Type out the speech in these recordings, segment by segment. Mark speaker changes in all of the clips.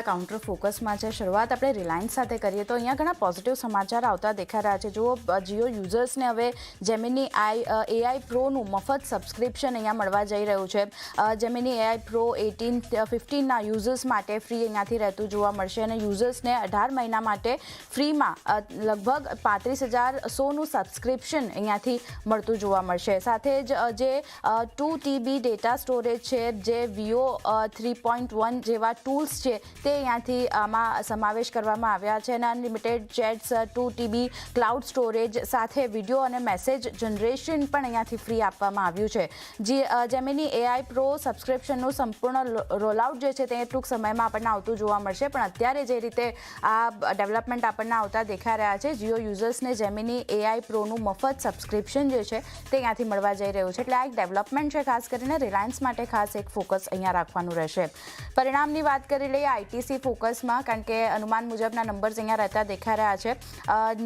Speaker 1: Counter ફોકસમાં છે. શરૂઆત આપણે રિલાયન્સ સાથે કરીએ તો અહીંયા ઘણા પોઝિટિવ સમાચાર આવતા દેખાઈ રહ્યા છે. જુઓ, જીઓ યુઝર્સને હવે જેમિની AI પ્રોનું મફત સબસ્ક્રિપ્શન અહીંયા મળવા જઈ રહ્યું છે. જેમિની AI પ્રો 15ના યુઝર્સ માટે ફ્રી અહીંયાથી રહેતું જોવા મળશે અને યુઝર્સને 18 મહિના માટે ફ્રીમાં લગભગ 35,100નું સબસ્ક્રિપ્શન અહીંયાથી મળતું જોવા મળશે. સાથે જ જે 2 TB ડેટા સ્ટોરેજ છે, જે VO 3.1 જેવા ટૂલ્સ છે તે અહીંયાથી આમાં સમાવેશ કરવામાં આવ્યા છે અને unlimited chats, 2 TB cloud storage સાથે વિડીયો અને મેસેજ જનરેશન પણ અહીંયાથી ફ્રી આપવામાં આવ્યું છે. જેમિની AI પ્રો સબસ્ક્રિપ્શનનું સંપૂર્ણ રોલઆઉટ જે છે તે ટૂંક સમયમાં આપણને આવતું જોવા મળશે, પણ અત્યારે જે રીતે આ ડેવલપમેન્ટ આપણને આવતા દેખાઈ રહ્યા છે, જીઓ યુઝર્સને જેમિની AI પ્રોનું મફત સબસ્ક્રિપ્શન જે છે તે અહીંયાથી મળવા જઈ રહ્યું છે. એટલે આ એક ડેવલપમેન્ટ છે. ખાસ કરીને રિલાયન્સ માટે ખાસ એક ફોકસ અહીંયા રાખવાનું રહેશે. પરિણામની વાત કરી લઈએ ITC ફોકસમાં, કારણ કે અનુમાન મુજબના નંબર્સ અહીંયા રહેતા દેખાઈ રહ્યા છે.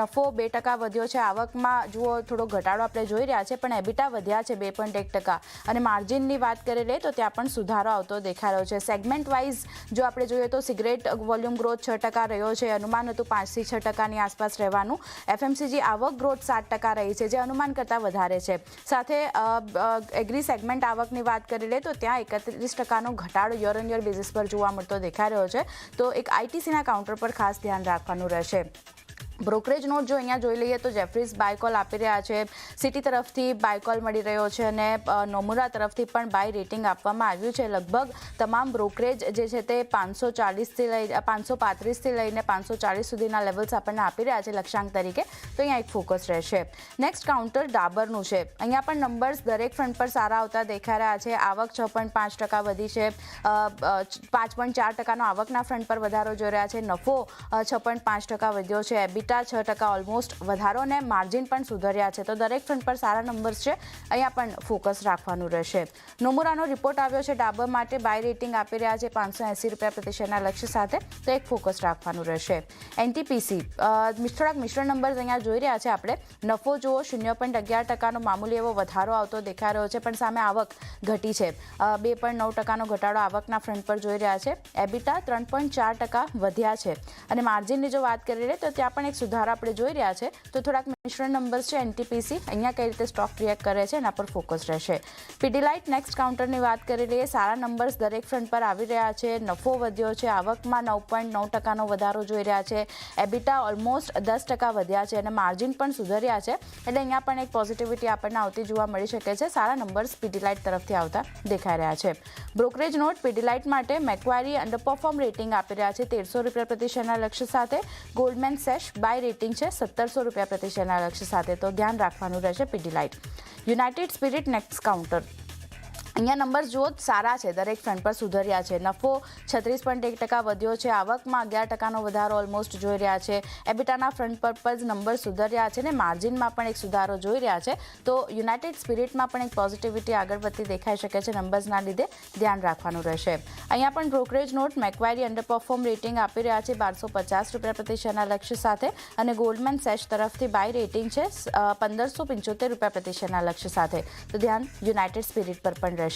Speaker 1: નફો 2% વધ્યો છે. આવકમાં જુઓ થોડો ઘટાડો આપણે જોઈ રહ્યા છે, પણ એબિટા વધ્યા છે 2.1% અને માર્જિનની વાત કરી લઈએ તો ત્યાં પણ સુધારો આવતો દેખાઈ રહ્યો છે. સેગમેન્ટ વાઇઝ જો આપણે જોઈએ તો સિગરેટ વોલ્યુમ ગ્રોથ 6% રહ્યો છે. અનુમાન હતું 5 થી 6%ની આસપાસ રહેવાનું. FMCG આવક ગ્રોથ 7% રહી છે, જે અનુમાન કરતાં વધારે છે. સાથે એગ્રી સેગમેન્ટ આવકની વાત કરી લઈએ તો ત્યાં 31%નો ઘટાડો યર ઓન યર બેઝિસ પર જોવા મળતો દેખાઈ રહ્યો છે. તો એક ITCના કાઉન્ટર પર ખાસ ધ્યાન રાખવાનું રહેશે. બ્રોકરેજ નોટ જો અહીંયા જોઈ લઈએ તો જેફરીઝ બાય કોલ આપી રહ્યા છે. સિટી તરફથી બાય કોલ મળી રહ્યો છે અને નોમુરા તરફથી પણ બાય રેટિંગ આપવામાં આવ્યું છે. લગભગ તમામ બ્રોકરેજ જે છે તે 535થી લઈને 540 સુધીના લેવલ્સ આપણને આપી રહ્યા છે લક્ષ્યાંક તરીકે. તો અહીંયા એક ફોકસ રહેશે. નેક્સ્ટ કાઉન્ટર ડાબરનું છે. અહીંયા પણ નંબર્સ દરેક ફ્રન્ટ પર સારા આવતા દેખાઈ રહ્યા છે. આવક 6.5% વધી છે. 5.4%નો આવકના ફ્રન્ટ પર વધારો જોઈ રહ્યા છે. નફો 6.5% વધ્યો છે. એબિટા 6% ઓલમોસ્ટ વધારો અને માર્જિન પણ સુધર્યા છે. તો દરેક ફ્રન્ટ પર સારા નંબર્સ છે. અહીંયા પણ ફોકસ રાખવાનું રહેશે. નોમુરાનો રિપોર્ટ આવ્યો છે. ડાબર માટે બાય રેટિંગ આપી રહ્યા છે 580 રૂપિયા પ્રતિ શેરના લક્ષ્ય સાથે. તો એક ફોકસ રાખવાનું રહેશે. NTPC થોડાક મિશ્ર નંબર્સ અહીંયા જોઈ રહ્યા છે આપણે. નફો જુઓ 0.11%નો મામૂલી એવો વધારો આવતો દેખાઈ રહ્યો છે, પણ સામે આવક ઘટી છે. 2.9%નો ઘટાડો આવકના ફ્રન્ટ પર જોઈ રહ્યા છે. એબિટા 3.4% વધ્યા છે અને માર્જિનની જો વાત કરી લઈએ તો ત્યાં પણ એક સુધારો આપણે જોઈ રહ્યા છે. તો થોડાક મિશ્ર નંબર્સ છે. NTPC અહીંયા કઈ રીતે સ્ટોક રિએક્ટ કરે છે એના પર ફોકસ રહેશે. પીડીલાઇટ નેક્સ્ટ કાઉન્ટરની વાત કરી લઈએ. સારા નંબર્સ દરેક ફ્રન્ટ પર આવી રહ્યા છે. નફો વધ્યો છે. આવકમાં 9.9%નો વધારો જોઈ રહ્યા છે. એબિટા ઓલમોસ્ટ 10% વધ્યા છે અને માર્જિન પણ સુધર્યા છે. એટલે અહીંયા પણ એક પોઝિટિવિટી આપણને આવતી જોવા મળી શકે છે. સારા નંબર્સ પીડીલાઇટ તરફથી આવતા દેખાઈ રહ્યા છે. બ્રોકરેજ નોટ પીડીલાઇટ માટે મેક્વારી અંડરપરફોર્મ રેટિંગ આપી રહ્યા છે 1300 રૂપિયા પ્રતિ શેરના લક્ષ્ય સાથે. ગોલ્ડમેન સેશ બાય રેટિંગ છે 1700 રૂપિયા પ્રતિ શેરના લક્ષ્ય સાથે. તો ધ્યાન રાખવાનું રહેશે Pidilite. United spirit next counter. અહીંયા નંબર્સ જુઓ સારા છે. દરેક ફ્રન્ટ પર સુધર્યા છે. નફો 36.1% વધ્યો છે. આવકમાં 11%નો વધારો ઓલમોસ્ટ જોઈ રહ્યા છે. એબિટાના ફ્રન્ટ પર જ નંબર સુધર્યા છે અને માર્જિનમાં પણ એક સુધારો જોઈ રહ્યા છે. તો યુનાઇટેડ સ્પિરિટમાં પણ એક પોઝિટિવિટી આગળ વધતી દેખાઈ શકે છે. નંબર્સના લીધે ધ્યાન રાખવાનું રહેશે. અહીંયા પણ બ્રોકરેજ નોટ મેક્વારી અંડરપરફોર્મ રેટિંગ આપી રહ્યા છે 1250 રૂપિયા પ્રતિ શેરના લક્ષ્ય સાથે અને ગોલ્ડમેન સેશ તરફથી બાય રેટિંગ છે 1575 રૂપિયા પ્રતિ શેરના લક્ષ્ય સાથે. તો ધ્યાન યુનાઇટેડ સ્પિરિટ પર પણ રહેશે.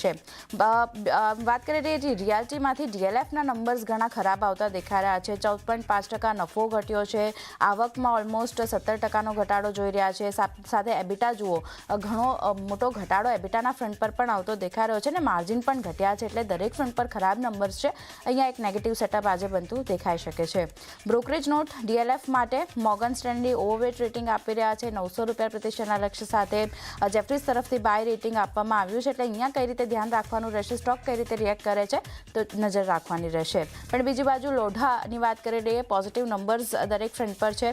Speaker 1: વાત કરીએ તો રિયાલ્ટીમાંથી DLFના નંબર્સ ઘણા ખરાબ આવતા દેખાઈ રહ્યા છે. 14.5% નફો ઘટ્યો છે. આવકમાં ઓલમોસ્ટ 17%નો ઘટાડો જોઈ રહ્યા છે. સાથે એબિટા જુઓ ઘણો મોટો ઘટાડો એબિટાના ફ્રન્ટ પર પણ આવતો દેખાઈ રહ્યો છે અને માર્જિન પણ ઘટ્યા છે. એટલે દરેક ફ્રન્ટ પર ખરાબ નંબર્સ છે. અહીંયા એક નેગેટિવ સેટઅપ આજે બનતું દેખાઈ શકે છે. બ્રોકરેજ નોટ DLF માટે મોર્ગન સ્ટેનલી ઓવરવેટ રેટિંગ આપી રહ્યા છે 900 રૂપિયા પ્રતિ શેરના લક્ષ્ય સાથે. જેફરીઝ તરફથી બાય રેટિંગ આપવામાં આવ્યું છે. એટલે અહીંયા કઈ રીતે ધ્યાન રાખવાનું રહેશે, સ્ટોક કઈ રીતે રિએક્ટ કરે છે તો નજર રાખવાની રહેશે. પણ બીજી બાજુ લોઢાની વાત કરી લઈએ. પોઝિટિવ નંબર્સ દરેક ફ્રન્ટ પર છે.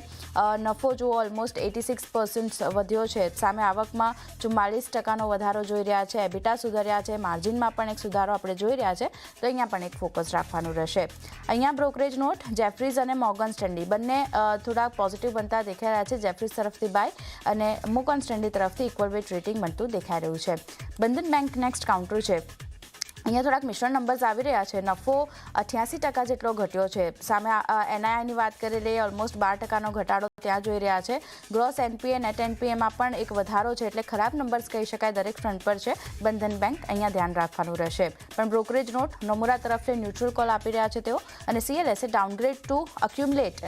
Speaker 1: નફો જુઓ ઓલમોસ્ટ 86% વધ્યો છે. સામે આવકમાં 44%નો વધારો જોઈ રહ્યા છે. એબિટા સુધર્યા છે. માર્જિનમાં પણ એક સુધારો આપણે જોઈ રહ્યા છે. તો અહીંયા પણ એક ફોકસ રાખવાનું રહેશે. અહીંયા બ્રોકરેજ નોટ જેફરીઝ અને મોર્ગન સ્ટેનલી બંને થોડા પોઝિટિવ બનતા દેખાઈ રહ્યા છે. જેફરીઝ તરફથી બાય અને મોર્ગન સ્ટેનલી તરફથી ઇક્વલ વેટ રેટિંગ બનતું દેખાઈ રહ્યું છે. બંધન બેંક નેક્સ્ટ કાઉન્ટર છે. અહીંયા થોડાક મિશ્રણ નંબર્સ આવી રહ્યા છે. નફો 88% જેટલો ઘટ્યો છે. સામે એનઆઈની વાત કરી લઈએ, ઓલમોસ્ટ 12% ઘટાડો ત્યાં જોઈ રહ્યા છે. ગ્રોસ એનપીએ નેટ એનપીએમાં પણ એક વધારો છે, એટલે ખરાબ નંબર્સ કહી શકાય દરેક ફ્રન્ટ પર છે. બંધન બેંક અહીંયા ધ્યાન રાખવાનું રહેશે. પણ બ્રોકરેજ નોટ નોમુરા તરફથી ન્યુટ્રલ કોલ આપી રહ્યા છે તેઓ, અને સીએલએસએ ડાઉનગ્રેડ ટુ અક્યુમ્યુલેટ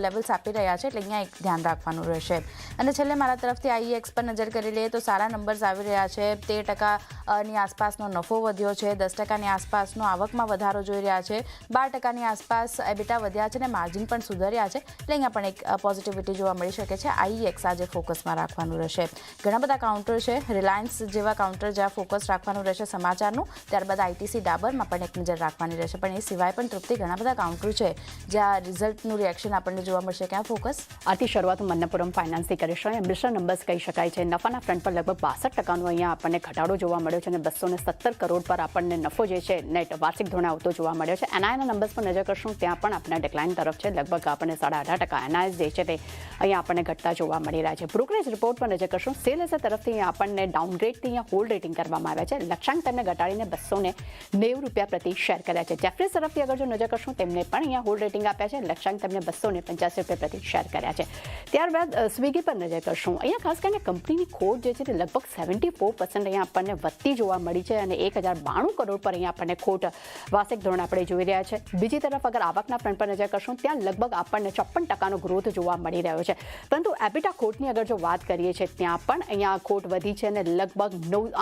Speaker 1: લેવલ્સ આપી રહ્યા છે, એટલે અહીંયા એક ધ્યાન રાખવાનું રહેશે. અને છેલ્લે મારા તરફથી આઈએક્સ પર નજર કરી લઈએ તો સારા નંબર્સ આવી રહ્યા છે. 13%ની આસપાસનો નફો વધ્યો છે, 10%ની આસપાસનો આવકમાં વધારો જોઈ રહ્યા છે, 12%ની આસપાસ એબિટા વધ્યા છે અને માર્જિન પણ સુધર્યા છે, એટલે અહીંયા પણ એક પોઝિટિવિટી જોવા મળી શકે છે. આઈએક્સ આજે ફોકસમાં રાખવાનું રહેશે. ઘણા બધા કાઉન્ટર છે, રિલાયન્સ જેવા કાઉન્ટર જ્યાં ફોકસ રાખવાનું રહેશે સમાચારનું. ત્યારબાદ આઈટીસી ડાબરમાં પણ એક નજર રાખવાની રહેશે. પણ એ સિવાય પણ તૃપ્તિ ઘણા બધા કાઉન્ટર છે જ્યાં રિઝલ્ટનું રિએક્શન આપણને જોવા મળશે. ક્યાં ફોકસ?
Speaker 2: આથી શરૂઆત મન્નપુરમ ફાઇનાન્સથી કરીશું. અહીંયા મિશ્ર નંબર્સ કહી શકાય છે. નફાના ફ્રન્ટ પર લગભગ 62%નો અહીંયા આપણને ઘટાડો જોવા મળ્યો છે અને 217 કરોડ પર આપણને નફો જે છે નેટ વાર્ષિક ધોરણે આવતો જોવા મળ્યો છે. એનઆઈના નંબર્સ પર નજર કરશું, ત્યાં પણ આપણને ડિક્લાઇન તરફ છે. લગભગ આપણને 18.5% એનઆઈએસ જે છે તે અહીંયા આપણને ઘટતા જોવા મળી રહ્યા છે. બ્રોકરેજ રિપોર્ટ પર નજર કરશું, સીએલએસએ તરફથી આપણને ડાઉનગ્રેડથી અહીંયા હોલ્ડ રેટિંગ કરવામાં આવ્યા છે. લક્ષ્યાંક તેમને ઘટાડીને ₹290 પ્રતિ શેર કર્યા છે. જેફરીઝ તરફથી અગર જો નજર કરશું, તેમને પણ અહીંયા હોલ્ડ રેટિંગ આપ્યા છે. લક્ષ્યાંક તેમને ₹285 પ્રતિ શેર કર્યા છે. ત્યારબાદ સ્વિગી પર નજર કરશું, અહીંયા ખાસ કરીને કંપનીની ખોટ જે છે તે લગભગ 74% અહીંયા આપણને વધતી જોવા મળી છે અને 1092 કરોડ પર અહીંયા આપણને ખોટ વાર્ષિક ધોરણે આપણે જોઈ રહ્યા છે. બીજી તરફ અગર આવકના ફ્રન્ટ પર નજર કરશું, ત્યાં લગભગ આપણને 54%નો ગ્રોથ જોવા મળી રહ્યો છે. પરંતુ એબિટા ખોટની અગર જો વાત કરીએ છીએ, ત્યાં પણ અહીંયા ખોટ વધી છે અને લગભગ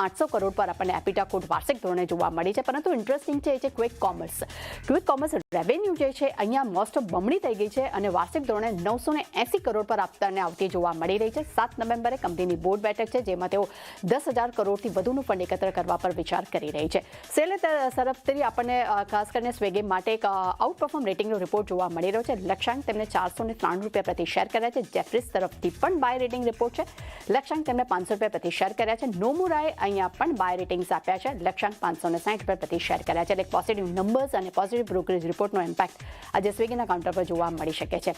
Speaker 2: 800 કરોડ પર આપણને એબિટા ખોટ વાર્ષિક ધોરણે જોવા મળી છે. પરંતુ ઇન્ટરેસ્ટિંગ છે એ છે ક્વિક કોમર્સ રેવન્યુ જે છે અહીંયા મોસ્ટ ઓફ બમણી થઈ ગઈ છે અને વાર્ષિક ધોરણે 980 કરોડ પર આપણને આવતી જોવા મળી રહી છે. 7 નવેમ્બરે કંપનીની બોર્ડ બેઠક છે, જેમાં તેઓ 10,000 કરોડથી વધુનું ફંડ એકત્ર કરવા પર વિચાર કરી રહી છે. સેલે તરફથી આપણને ખાસ કરીને સ્વિગી માટે એક આઉટ પરફોર્મ રેટિંગનો રિપોર્ટ જોવા મળી રહ્યો છે. લક્ષ્યાંક તેમને ₹493 પ્રતિ શેર કર્યા છે. જેફરીઝ તરફથી પણ બાય રેટિંગ રિપોર્ટ છે. લક્ષ્યાંક તેમને ₹500 પ્રતિ શેર કર્યા છે. નોમુરાએ અહીંયા પણ બાય રેટિંગ્સ આપ્યા છે. લક્ષ્યાંક ₹560 પ્રતિ શેર કર્યા છે. એટલે પોઝિટિવ નંબર્સ અને પોઝિટિવ બ્રોકરેજ રિપોર્ટનો ઇમ્પેક્ટ આજે સ્વિગીના કાઉન્ટર પર જોવા મળી શકે છે.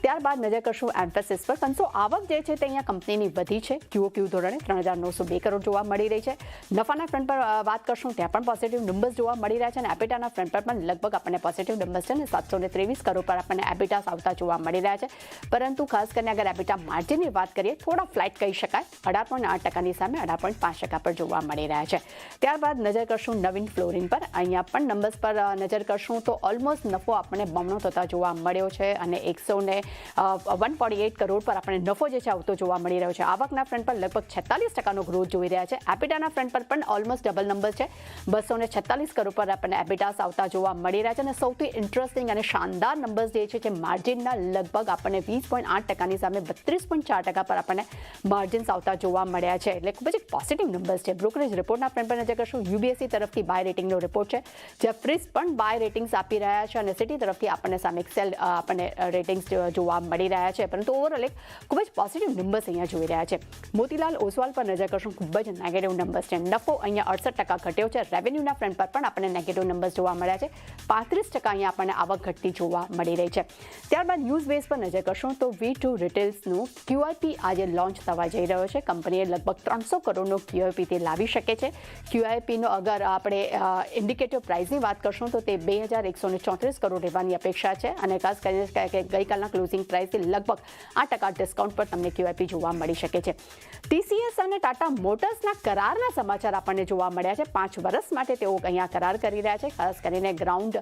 Speaker 2: ત્યારબાદ નજર કરશું એમ્ફેસિસ પર. કંસો આવક જે છે તે અહીંયા કંપનીની વધી છે. QOQ ધોરણે 3,902 કરોડ જોવા મળી રહી છે. નફાના ફ્રન્ટ પર વાત કરશું, ત્યાં પણ પોઝિટિવ નંબર્સ જોવા મળી રહ્યા છે અને એબિટાના ફ્રન્ટ પર પણ લગભગ આપણને પોઝિટિવ નંબર્સ છે અને 723 કરોડ પર આપણને એબિટાસ આવતા જોવા મળી રહ્યા છે. પરંતુ ખાસ કરીને અગર એબિટા માર્જિનની વાત કરીએ, થોડા ફ્લાઇટ કહી શકાય. 18.8%ની સામે 18.5% પર જોવા મળી રહ્યા છે. ત્યારબાદ નજર કરશું નવીન ફ્લોરિન પર. અહીંયા પણ નંબર્સ પર નજર કરશું તો ઓલમોસ્ટ નફો આપણને બમણો થતા જોવા મળ્યો છે અને 148 કરોડ પર આપણને નફો જે છે આવતો જોવા મળી રહ્યો છે. આવકના ફ્રન્ટ પર લગભગ 46%નો ગ્રોથ જોઈ રહ્યા છે. એબિટાના ફ્રન્ટ પર પણ ઓલમોસ્ટ ડબલ નંબર છે. 246 કરોડ પર આપણને એબિટાસ આવતા જોવા મળી રહ્યા છે અને સૌથી ઇન્ટરેસ્ટિંગ અને શાનદાર નંબર્સ જે છે જે માર્જિનના લગભગ આપણને 20.8%ની સામે 32.4% પર આપણને માર્જિન્સ આવતા જોવા મળ્યા છે. એટલે ખૂબ જ પોઝિટિવ નંબર્સ છે. બ્રોકરેજ રિપોર્ટના ફ્રન્ટ પર નજર કરશું, યુબીએસસી તરફથી બાય રેટિંગનો રિપોર્ટ છે. જેફરીઝ પણ બાય રેટિંગ્સ આપી રહ્યા છે અને સિટી તરફથી આપણને સામે એક્સેલ આપણને રેટિંગ્સ જોવા મળી રહ્યા છે. પરંતુ ઓવરઓલ એક ખૂબ જ પોઝિટિવ નંબર્સ અહીંયા જોઈ રહ્યા છે. મોતીલાલ ઓસવાલ પર નજર કરશું, ખૂબ જ નેગેટિવ નંબર્સ છે. નફો અહીંયા 68% ઘટ્યો છે. રેવન્યુના ફ્રન્ટ પર પણ આપણને નેગેટિવ નંબર્સ જોવા મળ્યા છે. 35% અહીંયા આપણને આવક ઘટતી જોવા મળી રહી છે. ત્યારબાદ ન્યૂઝ બેઝ પર નજર કરશું તો V2 રિટેલ્સનું QIP આજે લોન્ચ થવા જઈ રહ્યો છે. કંપનીએ લગભગ 300 કરોડનો QIP તે લાવી શકે છે. QIPનો અગર આપણે ઇન્ડિકેટિવ પ્રાઇસની વાત કરશું તો તે 2,134 કરોડ રહેવાની અપેક્ષા છે અને ખાસ કરીને ગઈકાલના ક્લોઝિંગ પ્રાઇસથી લગભગ 8% ડિસ્કાઉન્ટ પર તમને QIP જોવા મળી શકે છે. TCS અને ટાટા મોટર્સના કરારના સમાચાર આપણને જોવા મળ્યા છે. 5 વર્ષ માટે તેઓ અહીંયા કરાર કરી રહ્યા છે. ખાસ કરીને ground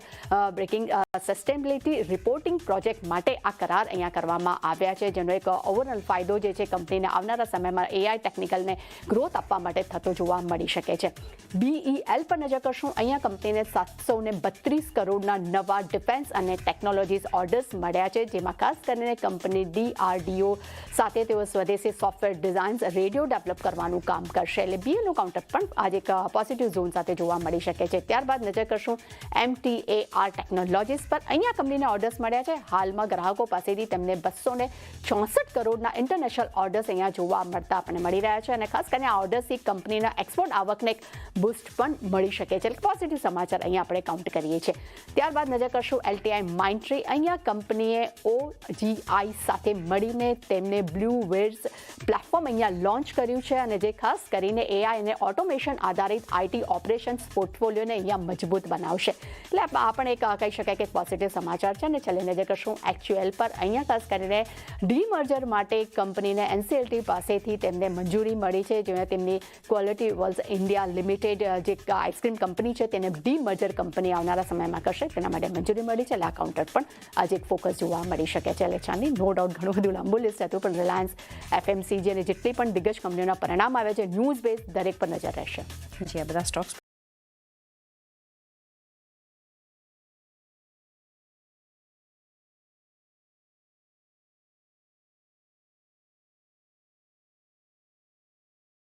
Speaker 2: breaking sustainability reporting project માટે આ કરાર અહીંયા કરવામાં આવ્યા છે, જેનો એક ઓવરઓલ ફાયદો જે છે કંપનીને આવનારા સમયમાં AI ટેકનિકલને ગ્રોથ આપવા માટે થતો જોવા મળી શકે છે. BEL પર નજર કરશું, અહીંયા કંપનીને 732 કરોડના નવા ડિફેન્સ અને ટેકનોલોજીસ ઓર્ડર્સ મળ્યા છે, જેમાં ખાસ કરીને કંપની DRDO સાથે તેઓ સ્વદેશી સોફ્ટવેર ડિઝાઇન્સ રેડિયો ડેવલપ કરવાનું કામ કરશે. એટલે BELનું કાઉન્ટર પણ આજે એક પોઝિટિવ ઝોન સાથે જોવા મળી શકે છે. ત્યારબાદ નજર કરશું MTAR ટેકનોલોજીસ પર. અહીંયા કંપનીને ઓર્ડર્સ મળ્યા છે. હાલમાં ગ્રાહકો પાસેથી તેમને 264 કરોડના ઇન્ટરનેશનલ ઓર્ડર્સ અહીંયા જોવા મળતા આપણને મળી રહ્યા છે અને ખાસ કરીને આ ઓર્ડર્સથી કંપનીના એક્સપોર્ટ આવકને એક બૂસ્ટ પણ મળી શકે છે. એટલે પોઝિટિવ સમાચાર અહીંયા આપણે કાઉન્ટ કરીએ છીએ. ત્યારબાદ નજર કરશું LTI Mindtree. અહીંયા કંપનીએ OGI સાથે મળીને તેમને બ્લુ વેર્સ પ્લેટફોર્મ અહીંયા લોન્ચ કર્યું છે અને જે ખાસ કરીને AI અને ઓટોમેશન આધારિત IT ઓપરેશન્સ પોર્ટફોલિયોને અહીંયા મજબૂત બનાવશે. એટલે આ પણ એક કહી શકાય કે પોઝિટિવ સમાચાર છે. અને છેલ્લે નજર કરશું એક્ચ્યુએલ પર. અહીંયા ખાસ કરીને ડીમર્જર માટે કંપનીને NCLT પાસેથી તેમને મંજૂરી મળી છે, જેમાં તેમની ક્વોલિટી વર્લ્ડ ઇન્ડિયા લિમિટેડ જે આઈસ્ક્રીમ કંપની છે તેને ડીમર્જર કંપની આવનારા સમયમાં કરશે, તેના માટે મંજૂરી મળી છે. એટલે આ કાઉન્ટર પણ આજે એક ફોકસ જોવા મળી શકે છે. એટલે ચાંદી નો ડાઉટ ઘણું બધું લાંબુ લિસ્ટ હતું, પણ રિલાયન્સ, FMCG અને જેટલી પણ દિગ્ગજ કંપનીઓના પરિણામ આવે છે ન્યૂઝ બેઝ દરેક પર નજર રહેશે.
Speaker 1: જી, આ બધા સ્ટોક